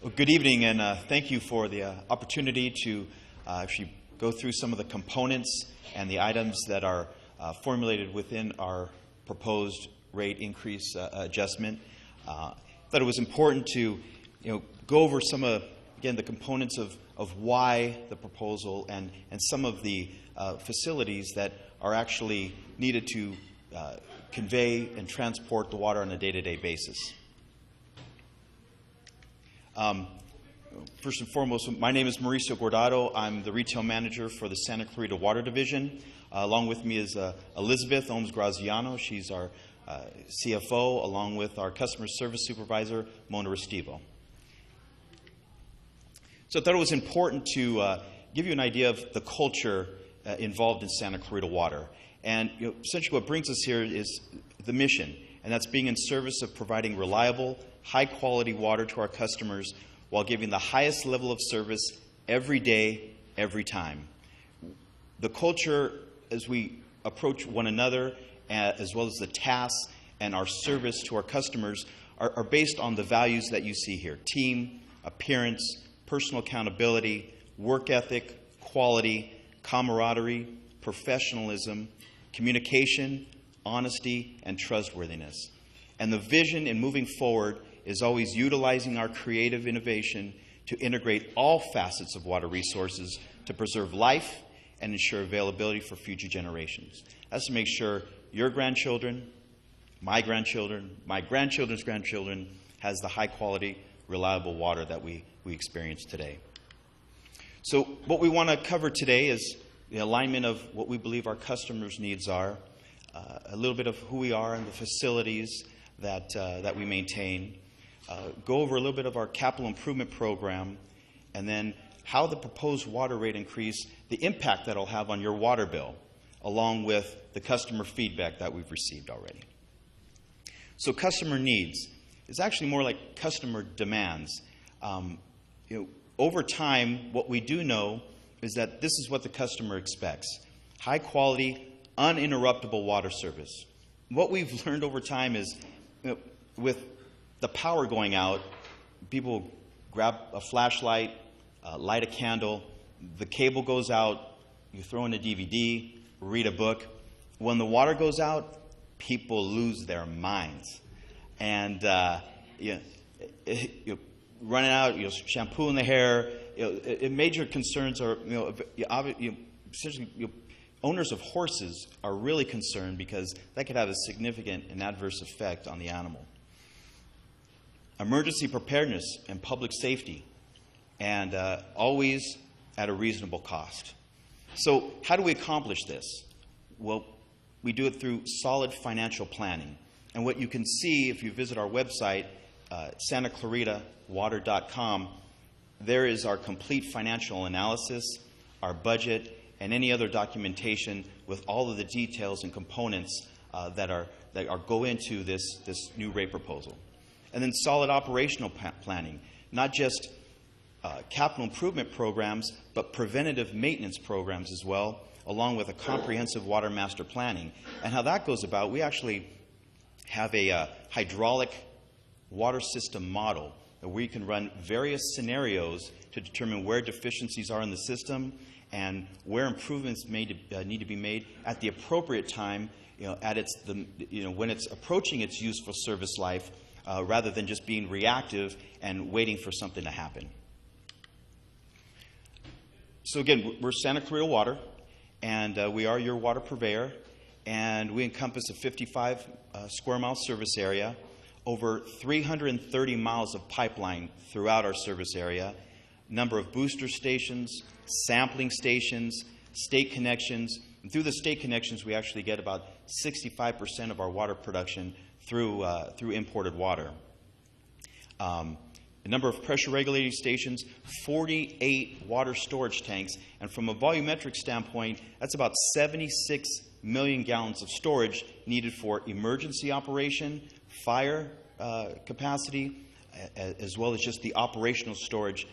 Well, good evening, and thank you for the opportunity to actually go through some of the components and the items that are formulated within our proposed rate increase adjustment. Thought it was important to go over some of, again, the components of why the proposal and some of the facilities that are actually needed to convey and transport the water on a day-to-day basis. First and foremost, my name is Mauricio Guardado. I'm the retail manager for the Santa Clarita Water Division. Along with me is Elizabeth Ohms-Graziano. She's our CFO, along with our customer service supervisor, Mona Restivo. So I thought it was important to give you an idea of the culture involved in Santa Clarita Water. And essentially what brings us here is the mission, and that's being in service of providing reliable, high-quality water to our customers while giving the highest level of service every day, every time. The culture, as we approach one another, as well as the tasks and our service to our customers, are based on the values that you see here: team, appearance, personal accountability, work ethic, quality, camaraderie, professionalism, communication, honesty, and trustworthiness. And the vision in moving forward is always utilizing our creative innovation to integrate all facets of water resources to preserve life and ensure availability for future generations. That's to make sure your grandchildren, my grandchildren's grandchildren has the high quality, reliable water that we experience today. So what we want to cover today is the alignment of what we believe our customers' needs are, a little bit of who we are and the facilities that we maintain, go over a little bit of our capital improvement program, and then how the proposed water rate increase, the impact that it'll have on your water bill, along with the customer feedback that we've received already. So customer needs is actually more like customer demands. Over time, what we do know is that this is what the customer expects: high quality, uninterruptible water service. What we've learned over time is, with the power going out, people grab a flashlight, light a candle, the cable goes out, you throw in a DVD, read a book. When the water goes out, people lose their minds. And running out, shampoo in the hair. Major concerns are, essentially, owners of horses are really concerned because that could have a significant and adverse effect on the animal. Emergency preparedness and public safety, and always at a reasonable cost. So how do we accomplish this? Well, we do it through solid financial planning. And what you can see if you visit our website, SantaClaritaWater.com, there is our complete financial analysis, our budget, and any other documentation with all of the details and components that go into this new rate proposal. And then solid operational planning, not just capital improvement programs, but preventative maintenance programs as well, along with a comprehensive water master planning. And how that goes about, we actually have a hydraulic water system model where you can run various scenarios to determine where deficiencies are in the system and where improvements need to be made at the appropriate time, when it's approaching its useful service life, rather than just being reactive and waiting for something to happen. So again, we're Santa Clarita Water, and we are your water purveyor, and we encompass a 55 square mile service area, over 330 miles of pipeline throughout our service area, number of booster stations, sampling stations, state connections. And through the state connections, we actually get about 65% of our water production through imported water. A number of pressure regulating stations, 48 water storage tanks, and from a volumetric standpoint, that's about 76 million gallons of storage needed for emergency operation, fire capacity, as well as just the operational storage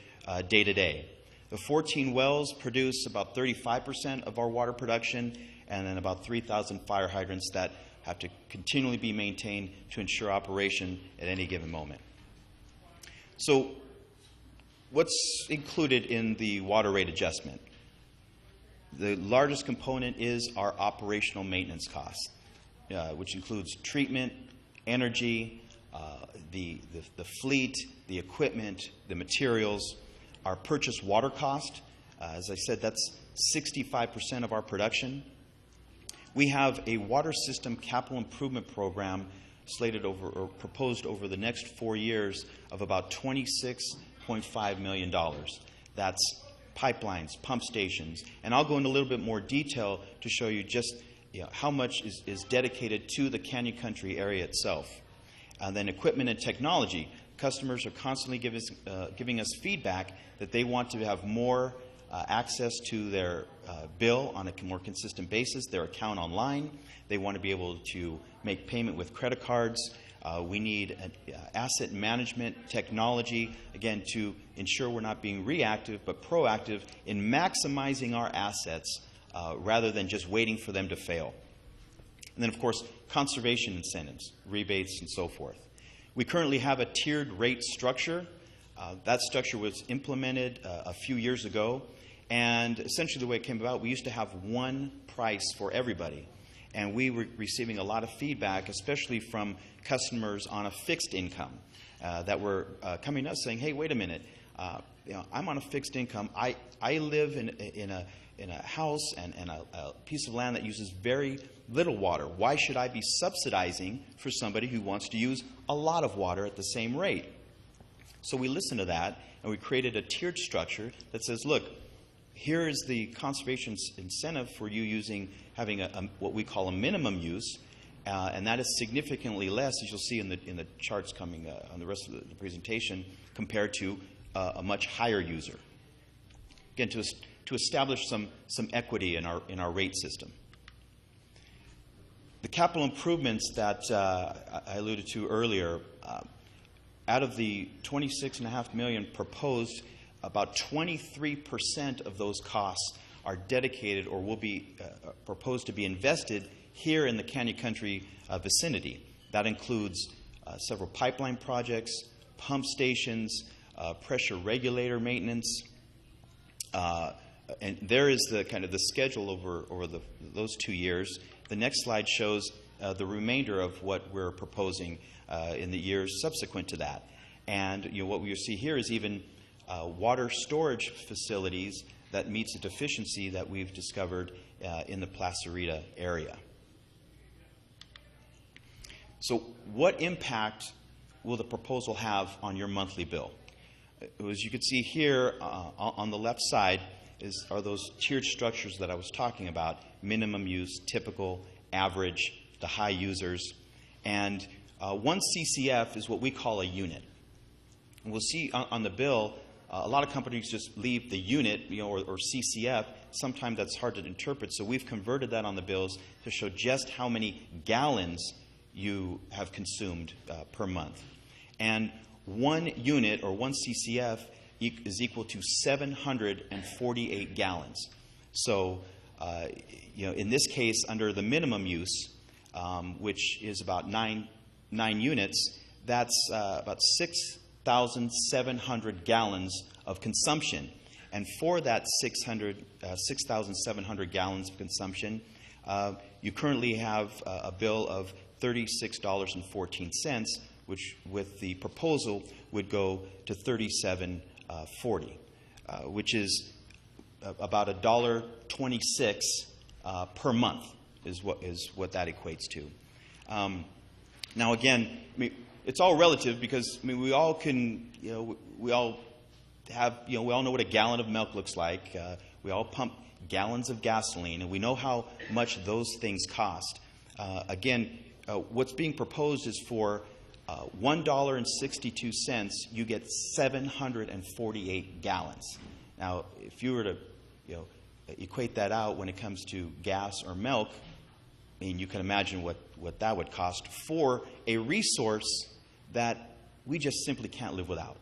day to day. The 14 wells produce about 35% of our water production, and then about 3,000 fire hydrants that have to continually be maintained to ensure operation at any given moment. So what's included in the water rate adjustment? The largest component is our operational maintenance costs, which includes treatment, energy, the fleet, the equipment, the materials, our purchased water cost. As I said, that's 65% of our production. We have a water system capital improvement program slated over or proposed over the next 4 years of about $26.5 million. That's pipelines, pump stations, and I'll go into a little bit more detail to show you just how much is dedicated to the Canyon Country area itself. And then equipment and technology. Customers are constantly giving us feedback that they want to have more access to their bill on a more consistent basis, their account online. They want to be able to make payment with credit cards. We need asset management technology, again, to ensure we're not being reactive but proactive in maximizing our assets rather than just waiting for them to fail. And then, of course, conservation incentives, rebates, and so forth. We currently have a tiered rate structure. That structure was implemented a few years ago. And essentially the way it came about, we used to have one price for everybody. And we were receiving a lot of feedback, especially from customers on a fixed income that were coming to us saying, hey, wait a minute, I'm on a fixed income. I live in a house and a piece of land that uses very little water. Why should I be subsidizing for somebody who wants to use a lot of water at the same rate? So we listened to that, and we created a tiered structure that says, look, here is the conservation incentive for you having what we call a minimum use, and that is significantly less, as you'll see in the charts coming on the rest of the presentation, compared to a much higher user. Again, to establish some equity in our rate system. The capital improvements that I alluded to earlier, out of the $26.5 million proposed, about 23% of those costs are dedicated or will be proposed to be invested here in the Canyon Country vicinity. That includes several pipeline projects, pump stations, pressure regulator maintenance, and there is the kind of the schedule over those 2 years. The next slide shows the remainder of what we're proposing in the years subsequent to that. And what we see here is even water storage facilities that meets a deficiency that we've discovered in the Placerita area. So what impact will the proposal have on your monthly bill? As you can see here on the left side are those tiered structures that I was talking about: minimum use, typical, average, the high users. And 1 CCF is what we call a unit. And we'll see on the bill, a lot of companies just leave the unit, or CCF. Sometimes that's hard to interpret, so we've converted that on the bills to show just how many gallons you have consumed per month. And 1 unit, or 1 CCF, is equal to 748 gallons. So, in this case, under the minimum use, which is about 9 units, that's about 6,700 gallons of consumption. And for that 6,700 gallons of consumption, you currently have a bill of $36.14, which with the proposal would go to $37.40, which is about $1.26 per month is what that equates to. Now again, it's all relative because we all can, we all know what a gallon of milk looks like. We all pump gallons of gasoline, and we know how much those things cost. Again, what's being proposed is for $1.62, you get 748 gallons. Now, if you were to, equate that out when it comes to gas or milk, you can imagine what that would cost for a resource that we just simply can't live without.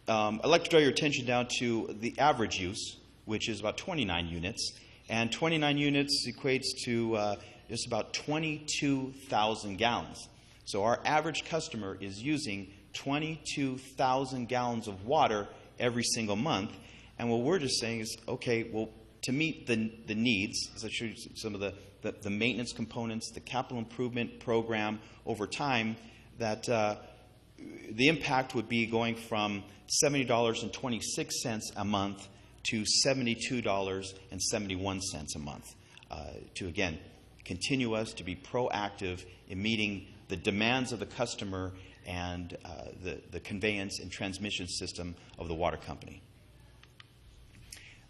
I'd like to draw your attention down to the average use, which is about 29 units. And 29 units equates to just about 22,000 gallons. So our average customer is using 22,000 gallons of water every single month. And what we're just saying is, okay, well, to meet the needs, as I showed you some of the maintenance components, the capital improvement program over time, that the impact would be going from $70.26 a month to $72.71 a month, to, again, continue us to be proactive in meeting the demands of the customer and the conveyance and transmission system of the water company.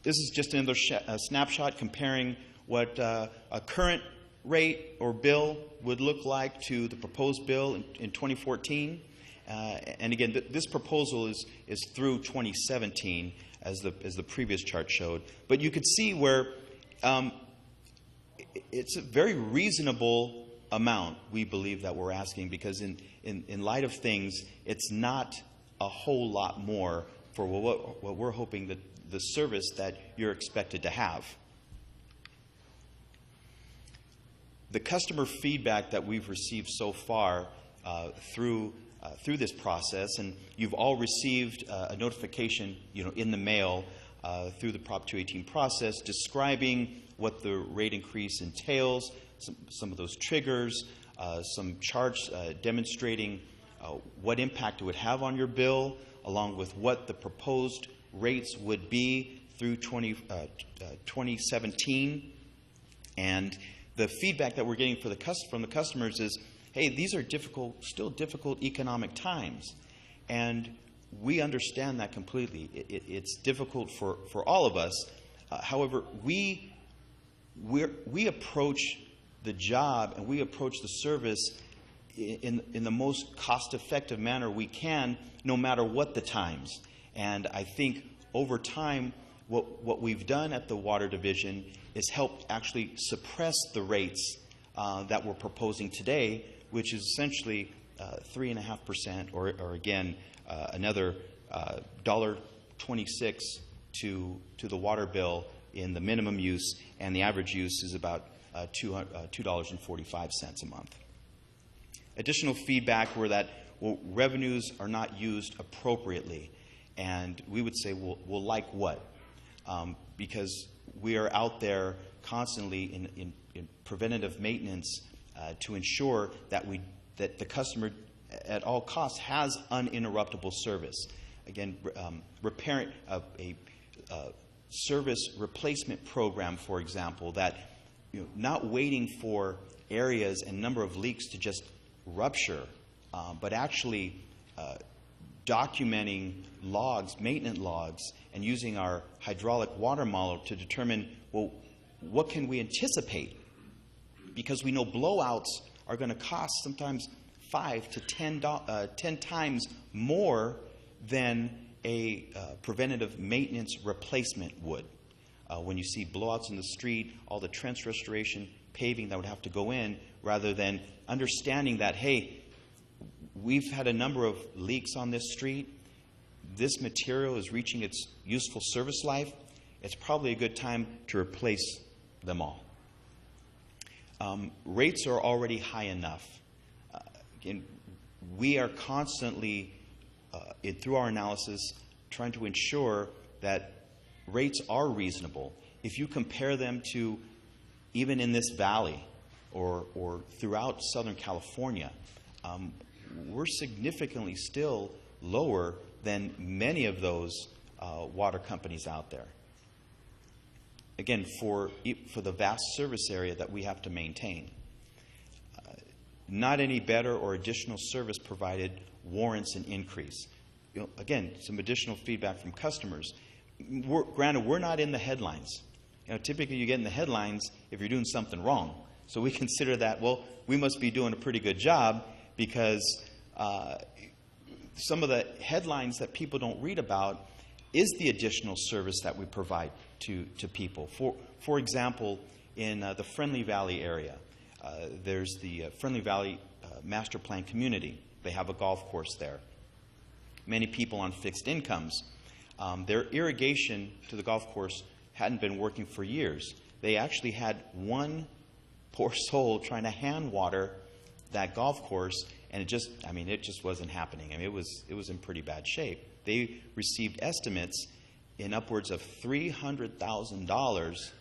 This is just another snapshot comparing what a current rate or bill would look like to the proposed bill in 2014. And again, this proposal is through 2017, as the previous chart showed. But you could see where it's a very reasonable amount, we believe, that we're asking, because in light of things, it's not a whole lot more for what we're hoping that the service that you're expected to have. The customer feedback that we've received so far through this process, and you've all received a notification, in the mail through the Prop 218 process, describing what the rate increase entails, some of those triggers, some charts demonstrating what impact it would have on your bill, along with what the proposed rates would be through 2017. And the feedback that we're getting from the customers is, hey, these are still difficult economic times. And we understand that completely. It's difficult for all of us. However, we approach the job and we approach the service in the most cost-effective manner we can, no matter what the times. And I think over time, what we've done at the Water Division is helped actually suppress the rates that we're proposing today, which is essentially 3.5%, or again, another $1.26 to the water bill in the minimum use, and the average use is about $2.45 a month. Additional feedback were that revenues are not used appropriately, and we would say, well, like what? Because we are out there constantly in preventative maintenance to ensure that the customer at all costs has uninterruptible service. Again, repairing a service replacement program, for example, that not waiting for areas and number of leaks to just rupture, but actually documenting logs, maintenance logs, and using our hydraulic water model to determine, well, what can we anticipate? Because we know blowouts are going to cost sometimes 5 to 10 times more than a preventative maintenance replacement would. When you see blowouts in the street, all the trench restoration, paving that would have to go in, rather than understanding that, hey, we've had a number of leaks on this street. This material is reaching its useful service life. It's probably a good time to replace them all. Rates are already high enough. Again, we are constantly, through our analysis, trying to ensure that rates are reasonable. If you compare them to even in this valley or throughout Southern California, we're significantly still lower than many of those water companies out there. Again, for the vast service area that we have to maintain. Not any better or additional service provided warrants an increase. Again, some additional feedback from customers. Granted, we're not in the headlines. Typically you get in the headlines if you're doing something wrong. So we consider that, well, we must be doing a pretty good job, because some of the headlines that people don't read about is the additional service that we provide to people. For example, in the Friendly Valley area, there's the Friendly Valley Master Plan Community. They have a golf course there. Many people on fixed incomes. Their irrigation to the golf course hadn't been working for years. They actually had one poor soul trying to hand water that golf course, And it just wasn't happening. I mean, it was in pretty bad shape. They received estimates in upwards of $300,000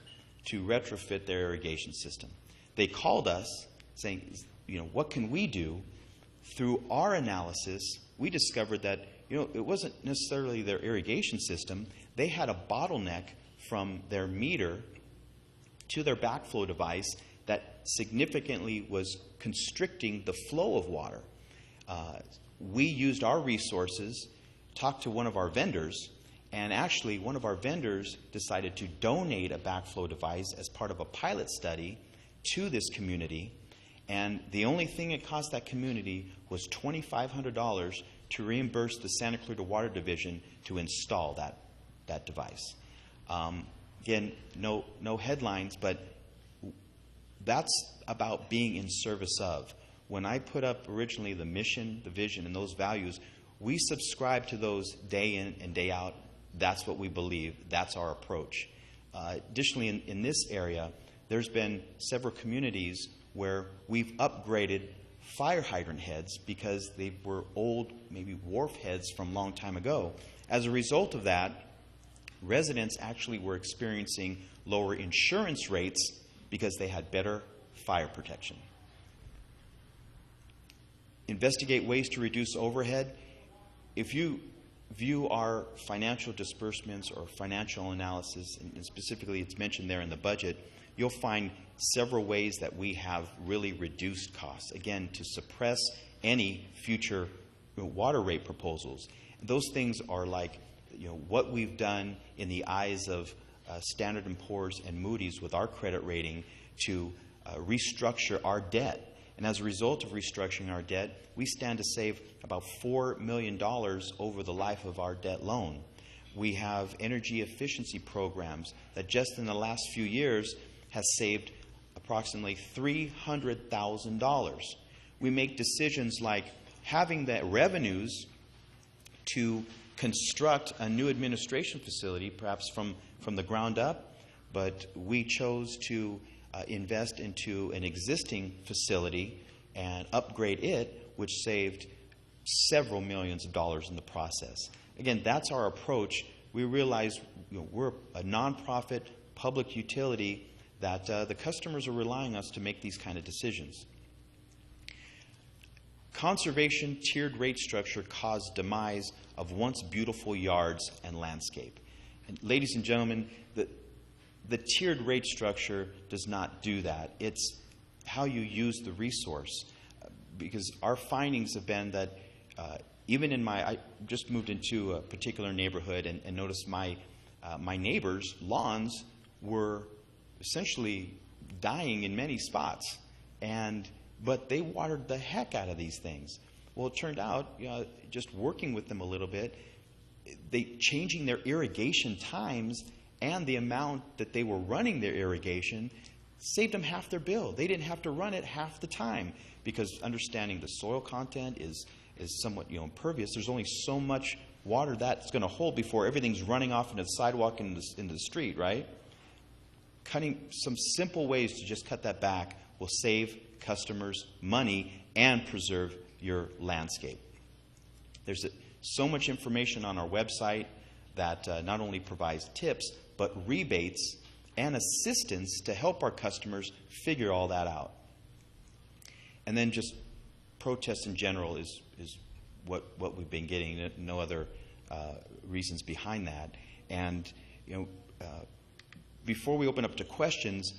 to retrofit their irrigation system. They called us saying, what can we do? Through our analysis, we discovered that, it wasn't necessarily their irrigation system. They had a bottleneck from their meter to their backflow device that significantly was constricting the flow of water. We used our resources, talked to one of our vendors, and actually one of our vendors decided to donate a backflow device as part of a pilot study to this community. And the only thing it cost that community was $2,500 to reimburse the Santa Clarita Water Division to install that device. Again, no headlines, but that's about being in service of. When I put up originally the mission, the vision, and those values, we subscribe to those day in and day out. That's what we believe. That's our approach. Additionally, in this area, there's been several communities where we've upgraded fire hydrant heads because they were old, maybe wharf heads from a long time ago. As a result of that, residents actually were experiencing lower insurance rates because they had better fire protection. Investigate ways to reduce overhead. If you view our financial disbursements or financial analysis, and specifically it's mentioned there in the budget, you'll find several ways that we have really reduced costs, again, to suppress any future water rate proposals. Those things are like what we've done in the eyes of Standard & Poor's and Moody's with our credit rating to restructure our debt. And as a result of restructuring our debt, we stand to save about $4 million over the life of our debt loan. We have energy efficiency programs that just in the last few years has saved approximately $300,000. We make decisions like having the revenues to construct a new administration facility, perhaps from the ground up, but we chose to invest into an existing facility and upgrade it, which saved several millions of dollars in the process. Again, that's our approach. We realize we're a nonprofit public utility that the customers are relying on us to make these kind of decisions. Conservation tiered rate structure caused demise of once beautiful yards and landscape. And ladies and gentlemen, the tiered rate structure does not do that. It's how you use the resource. Because our findings have been that even I just moved into a particular neighborhood and noticed my neighbors' lawns were essentially dying in many spots. But they watered the heck out of these things. Well, it turned out, just working with them a little bit, changing their irrigation times and the amount that they were running their irrigation saved them half their bill. They didn't have to run it half the time because understanding the soil content is somewhat impervious. There's only so much water that's going to hold before everything's running off into the sidewalk and into the street, right? Cutting some simple ways to just cut that back will save customers money and preserve your landscape. There's so much information on our website that not only provides tips, but rebates and assistance to help our customers figure all that out. And then just protests in general is what we've been getting, no other reasons behind that. And before we open up to questions,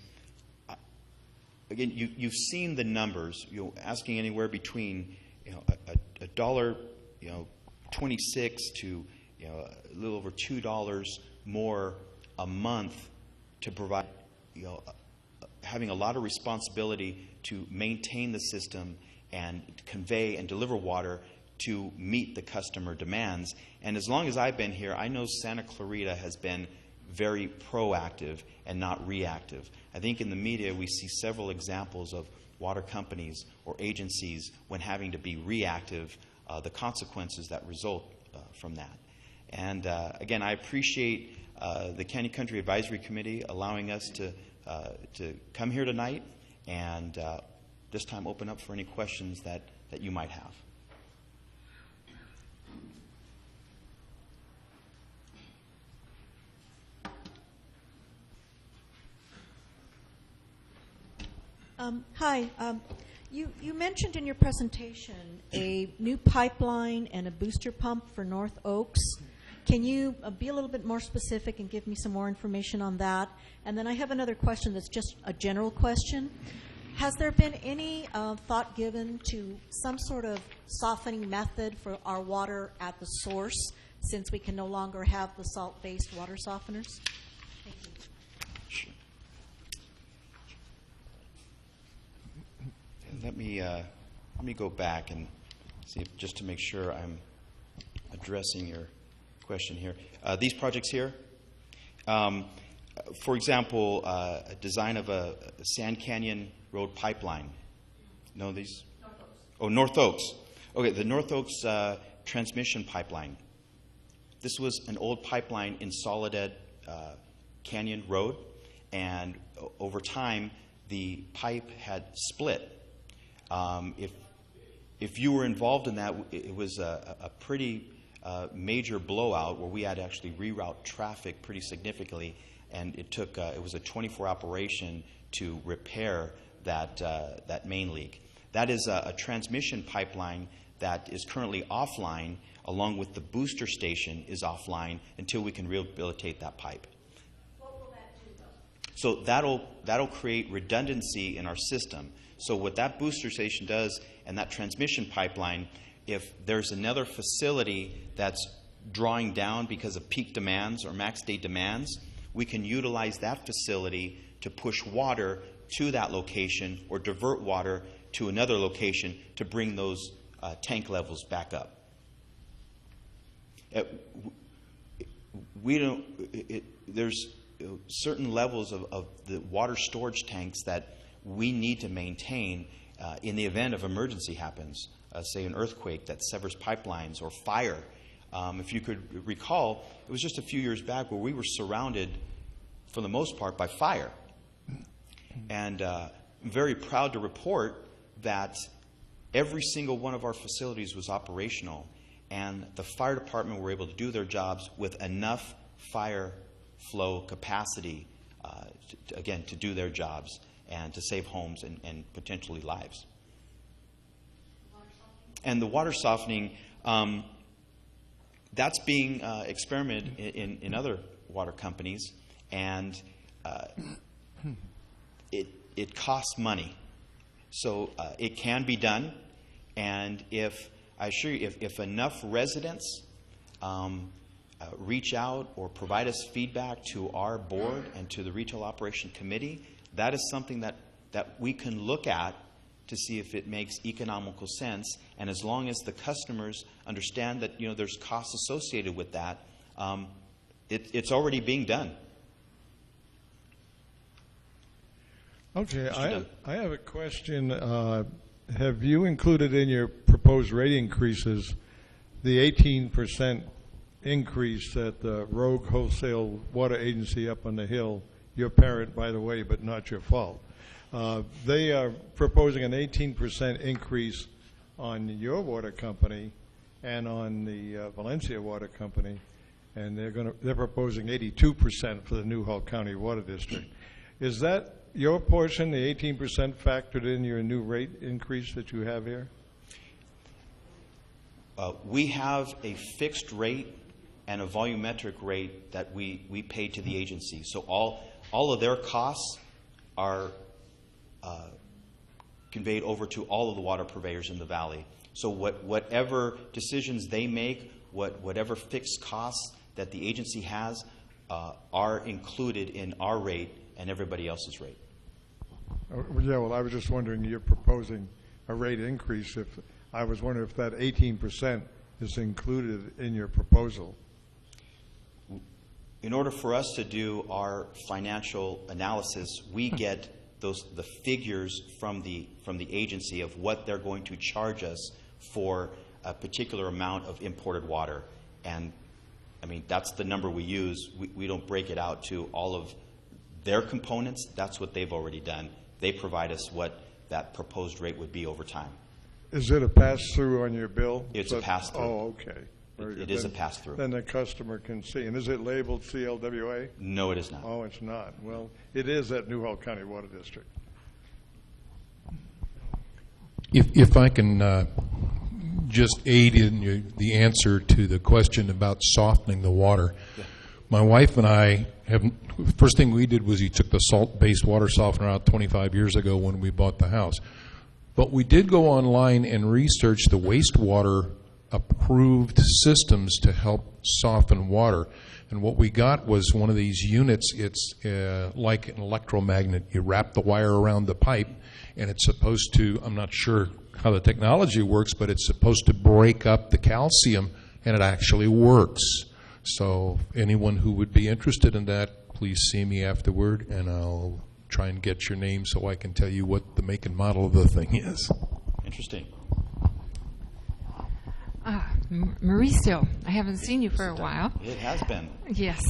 again, you've seen the numbers. Asking anywhere between a dollar, $26 to a little over $2 more a month to provide, having a lot of responsibility to maintain the system and convey and deliver water to meet the customer demands. And as long as I've been here, I know Santa Clarita has been very proactive and not reactive. I think in the media we see several examples of water companies or agencies when having to be reactive, the consequences that result from that. And again, I appreciate the County Country Advisory Committee allowing us to come here tonight and this time open up for any questions that that you might have. Hi. You mentioned in your presentation a new pipeline and a booster pump for North Oaks. Can you be a little bit more specific and give me some more information on that? And then I have another question that's just a general question. Has there been any thought given to some sort of softening method for our water at the source, since we can no longer have the salt-based water softeners? Thank you. Sure. Let me go back and see just to make sure I'm addressing your question here. These projects here, for example, a design of a Sand Canyon Road pipeline. No, these? North Oaks. Oh, North Oaks. Okay, the North Oaks transmission pipeline. This was an old pipeline in Soledad Canyon Road, and over time the pipe had split. If you were involved in that, it was a pretty major blowout where we had to actually reroute traffic pretty significantly, and it took it was a 24 operation to repair that main leak. That is a transmission pipeline that is currently offline, along with the booster station is offline until we can rehabilitate that pipe. What will that do, though? So that'll create redundancy in our system. So what that booster station does and that transmission pipeline, if there's another facility that's drawing down because of peak demands or max day demands, we can utilize that facility to push water to that location or divert water to another location to bring those tank levels back up. There's certain levels of the water storage tanks that we need to maintain in the event of emergency happens, say an earthquake that severs pipelines or fire. If you could recall, it was just a few years back where we were surrounded, for the most part, by fire. And I'm very proud to report that every single one of our facilities was operational, and the fire department were able to do their jobs with enough fire flow capacity, to do their jobs and to save homes and potentially lives. And the water softening, that's being experimented in other water companies, and it costs money. So it can be done, and I assure you, if enough residents reach out or provide us feedback to our board and to the Retail Operation Committee, that is something that we can look at to see if it makes economical sense. And as long as the customers understand that there's costs associated with that, it's already being done. Okay, I have a question. Have you included in your proposed rate increases the 18% increase at the Rogue Wholesale Water Agency up on the hill? Your parent, by the way, but not your fault. They are proposing an 18% increase on your water company and on the Valencia Water Company, and they're proposing 82% for the Newhall County Water District. Is that your portion, the 18% factored in your new rate increase that you have here? We have a fixed rate and a volumetric rate that we pay to the agency. So all of their costs are conveyed over to all of the water purveyors in the valley. So whatever decisions they make, whatever fixed costs that the agency has are included in our rate and everybody else's rate. Yeah, well, I was just wondering, you're proposing a rate increase. I was wondering if that 18% is included in your proposal. In order for us to do our financial analysis, we get the figures from the agency of what they're going to charge us for a particular amount of imported water. And I mean, that's the number we use. We don't break it out to all of their components. That's what they've already done. They provide us what that proposed rate would be over time. Is it a pass-through on your bill? It's a pass-through. Oh, okay. Very good. It is a Then- pass-through. Then the customer can see. And is it labeled CLWA? No, it is not. Oh, it's not. Well, it is at Newhall County Water District. If I can just aid in the answer to the question about softening the water. Yeah. My wife and I first thing we did was he took the salt-based water softener out 25 years ago when we bought the house. But we did go online and research the wastewater approved systems to help soften water. And what we got was one of these units. It's like an electromagnet. You wrap the wire around the pipe, and it's supposed to, I'm not sure how the technology works, but it's supposed to break up the calcium, and it actually works. So anyone who would be interested in that, please see me afterward, and I'll try and get your name so I can tell you what the make and model of the thing is. Interesting. Mauricio, I haven't seen you for a while. It has been. Yes.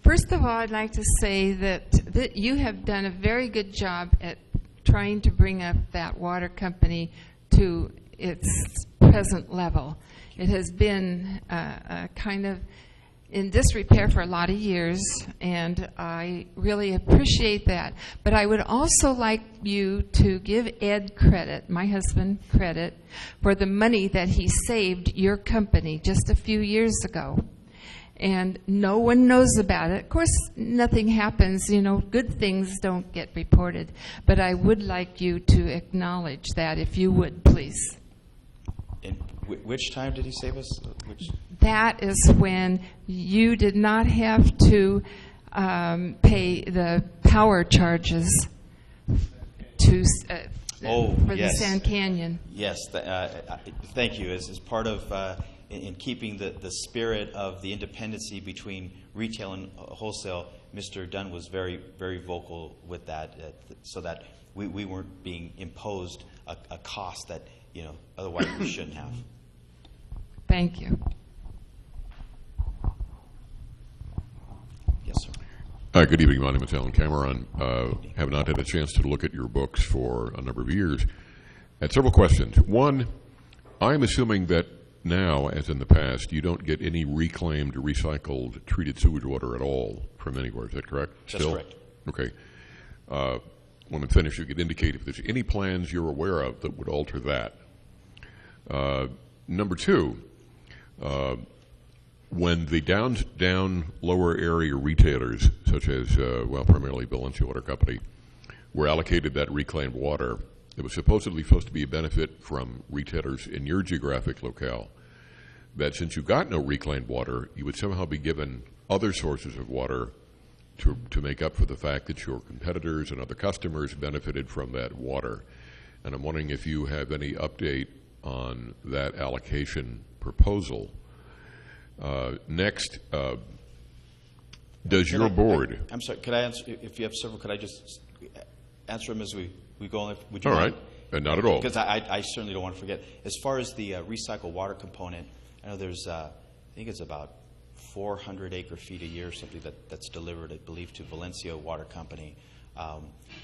First of all, I'd like to say that you have done a very good job at trying to bring up that water company to its present level. It has been kind of in disrepair for a lot of years, and I really appreciate that. But I would also like you to give Ed credit, my husband credit, for the money that he saved your company just a few years ago. And no one knows about it. Of course, nothing happens, good things don't get reported. But I would like you to acknowledge that, if you would, please. And which time did he save us? That is when you did not have to pay the power charges to for yes. the Sand Canyon. Yes, thank you. As part of in keeping the spirit of the independency between retail and wholesale, Mr. Dunn was very, very vocal with that, so that we weren't being imposed a cost that otherwise we shouldn't have. Thank you. Yes, sir. Good evening. My name is Alan Cameron. Have not had a chance to look at your books for a number of years. Had several questions. One, I'm assuming that now, as in the past, you don't get any reclaimed, recycled, treated sewage water at all from anywhere. Is that correct? That's correct. Okay. When I'm finished, you could indicate if there's any plans you're aware of that would alter that. Number two, when the down lower area retailers, such as, primarily Valencia Water Company, were allocated that reclaimed water, it was supposed to be a benefit from retailers in your geographic locale, that since you got no reclaimed water, you would somehow be given other sources of water to make up for the fact that your competitors and other customers benefited from that water. And I'm wondering if you have any update on that allocation proposal. Next, does your board... I'm sorry, could I answer, if you have several, could I just answer them as we go on? Would you All mind? right, not at all. Because I certainly don't want to forget. As far as the recycled water component, I know there's, I think it's about 400 acre-feet a year or something that's delivered, I believe, to Valencia Water Company,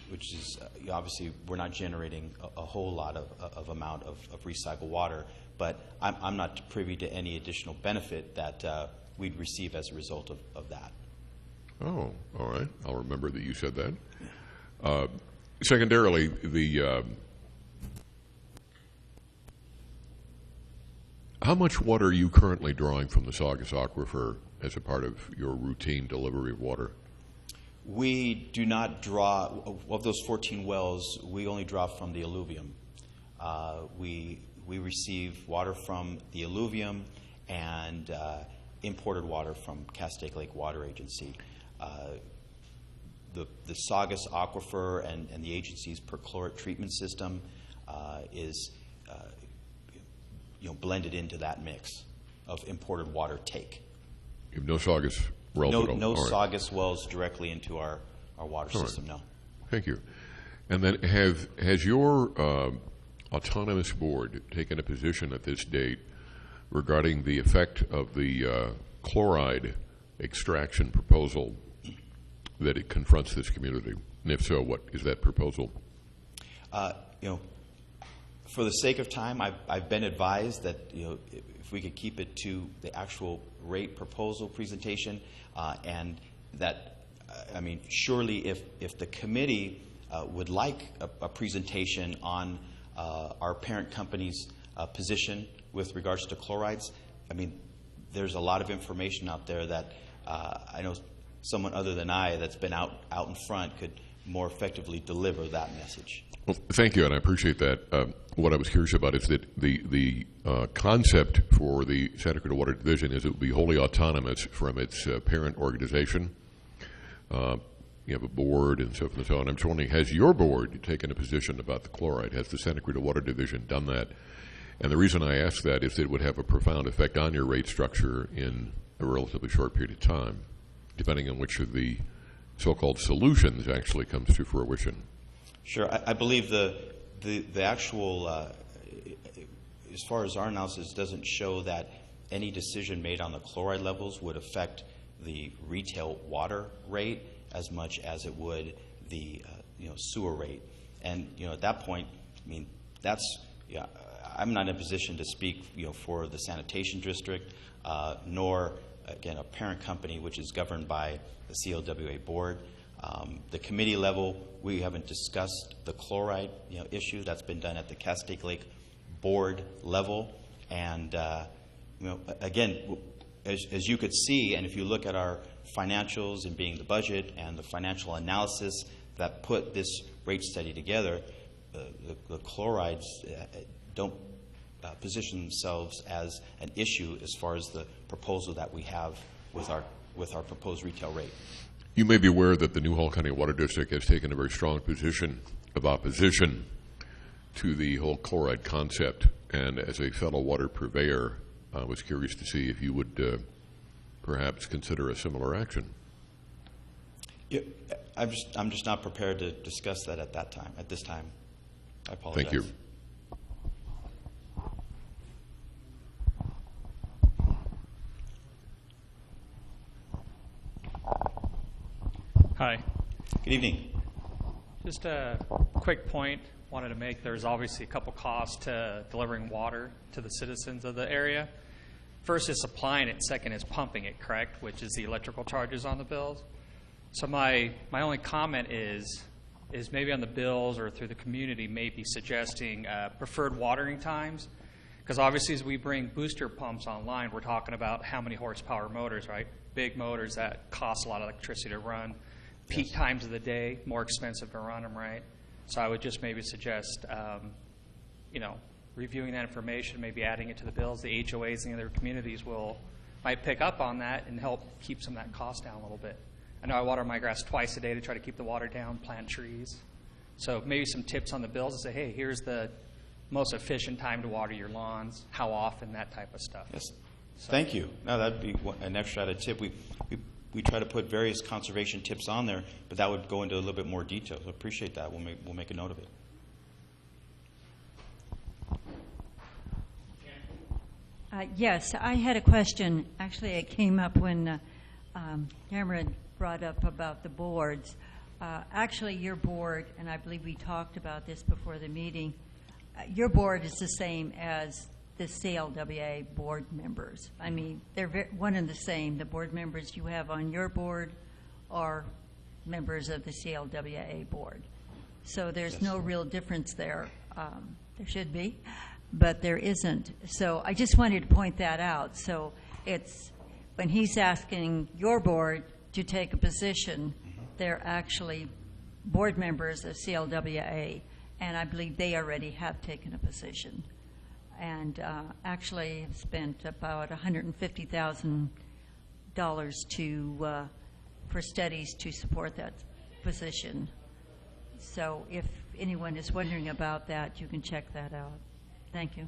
which is, obviously, we're not generating a whole lot of amount of recycled water, but I'm not privy to any additional benefit that we'd receive as a result of that. Oh, all right. I'll remember that you said that. Secondarily, how much water are you currently drawing from the Saugus Aquifer as a part of your routine delivery of water? We do not draw, of those 14 wells, we only draw from the alluvium. We receive water from the alluvium and imported water from Castaic Lake Water Agency. The Saugus Aquifer and the agency's perchlorate treatment system is blended into that mix of imported water take. You have no Saugus wells at all? No All right. Saugus wells directly into our water system, no. Thank you. And then has your autonomous board taken a position at this date regarding the effect of the chloride extraction proposal that it confronts this community? And if so, what is that proposal? For the sake of time, I've been advised that if we could keep it to the actual rate proposal presentation, and that surely if the committee would like a presentation on our parent company's position with regards to chlorides, there's a lot of information out there that I know someone other than I that's been out in front could more effectively deliver that message. Well, thank you, and I appreciate that. What I was curious about is that the concept for the Santa Cruz Water Division is it will be wholly autonomous from its parent organization. You have a board and so forth and so on. I'm just wondering, has your board taken a position about the chloride? Has the Santa Cruz Water Division done that? And the reason I ask that is that it would have a profound effect on your rate structure in a relatively short period of time, depending on which of the so-called solutions actually comes to fruition. Sure. I believe the actual, as far as our analysis, doesn't show that any decision made on the chloride levels would affect the retail water rate as much as it would the sewer rate. And at that point, I'm not in a position to speak for the sanitation district, nor again a parent company which is governed by the CLWA board. The committee level, we haven't discussed the chloride issue. That's been done at the Castaic Lake board level. And again, as you could see, and if you look at our financials and being the budget and the financial analysis that put this rate study together, the chlorides don't position themselves as an issue as far as the proposal that we have with our proposed retail rate. You may be aware that the Newhall County Water District has taken a very strong position of opposition to the whole chloride concept. And as a fellow water purveyor, I was curious to see if you would perhaps consider a similar action. Yeah, I'm just not prepared to discuss that at this time. I apologize. Thank you. Hi. Good evening. Just a quick point wanted to make. There's obviously a couple costs to delivering water to the citizens of the area. First is supplying it, second is pumping it, correct? Which is the electrical charges on the bills. So my only comment is maybe on the bills or through the community maybe suggesting preferred watering times. Because obviously as we bring booster pumps online, we're talking about how many horsepower motors, right? Big motors that cost a lot of electricity to run. Peak times of the day, more expensive to run them, right? So I would just maybe suggest, reviewing that information, maybe adding it to the bills. The HOAs and the other communities might pick up on that and help keep some of that cost down a little bit. I know I water my grass twice a day to try to keep the water down, plant trees. So maybe some tips on the bills to say, hey, here's the most efficient time to water your lawns, how often, that type of stuff. Yes. So. Thank you. No, that'd be an extra added tip. We try to put various conservation tips on there, but that would go into a little bit more detail. So appreciate that. We'll make a note of it. Yes, I had a question. Actually, it came up when Cameron brought up about the boards. Actually, your board, and I believe we talked about this before the meeting, your board is the same as the CLWA board members. I mean, they're one and the same. The board members you have on your board are members of the CLWA board. So there's no real difference there. There should be, but there isn't. So I just wanted to point that out. So it's when he's asking your board to take a position, they're actually board members of CLWA, and I believe they already have taken a position. And actually have spent about $150,000 for studies to support that position. So if anyone is wondering about that, you can check that out. Thank you.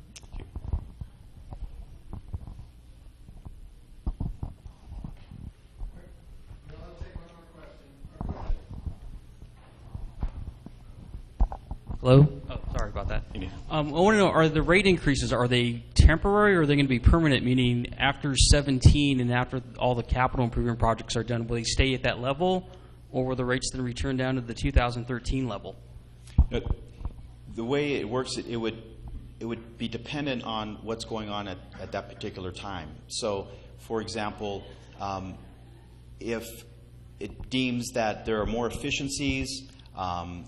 Hello? Oh, sorry about that. I want to know, are the rate increases, are they temporary or are they going to be permanent, meaning after 17 and after all the capital improvement projects are done, will they stay at that level, or will the rates then return down to the 2013 level? The way it works, it would it would be dependent on what's going on at that particular time. So, for example, if it deems that there are more efficiencies,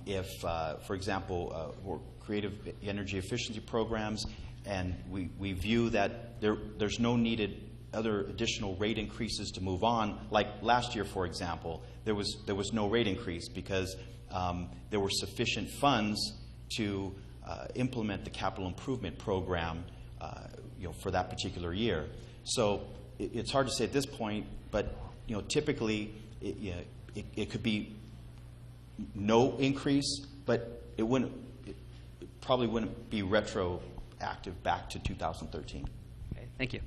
if, for example, or creative energy efficiency programs, and we view that there's no needed other additional rate increases to move on. Like last year, for example, there was no rate increase because there were sufficient funds to implement the capital improvement program, for that particular year. So it's hard to say at this point, but typically it could be no increase, but it probably wouldn't be retroactive back to 2013. Okay, thank you.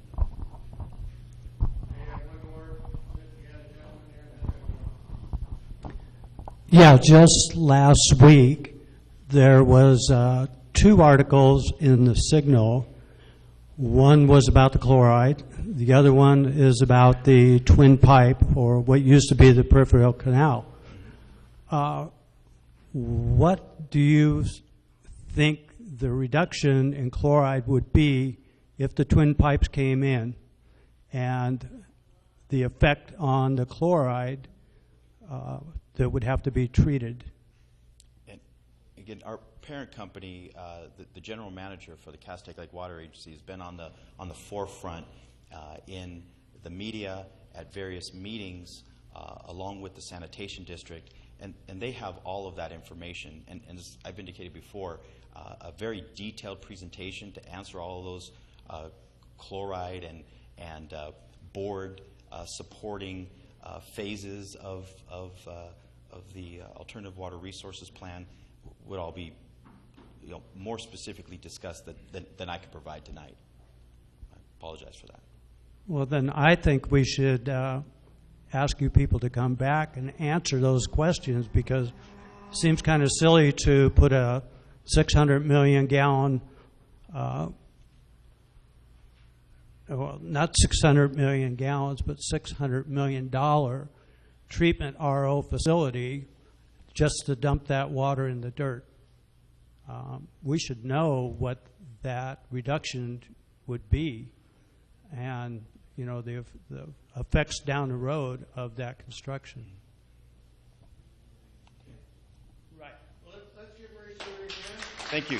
Yeah, just last week there was 2 articles in the Signal. One was about the chloride. The other one is about the twin pipe, or what used to be the peripheral canal. What do you think the reduction in chloride would be if the twin pipes came in, and the effect on the chloride that would have to be treated? And again, our parent company, the general manager for the Castaic Lake Water Agency, has been on the forefront in the media, at various meetings, along with the sanitation district, and they have all of that information. And as I've indicated before, a very detailed presentation to answer all of those chloride and board supporting phases of the Alternative Water Resources Plan would all be more specifically discussed than I could provide tonight. I apologize for that. Well, then I think we should ask you people to come back and answer those questions, because it seems kind of silly to put a 600 million gallon, well, not 600 million gallons, but $600 million treatment RO facility just to dump that water in the dirt. We should know what that reduction would be, and the effects down the road of that construction. Right. Let's give Mauricio again. Thank you.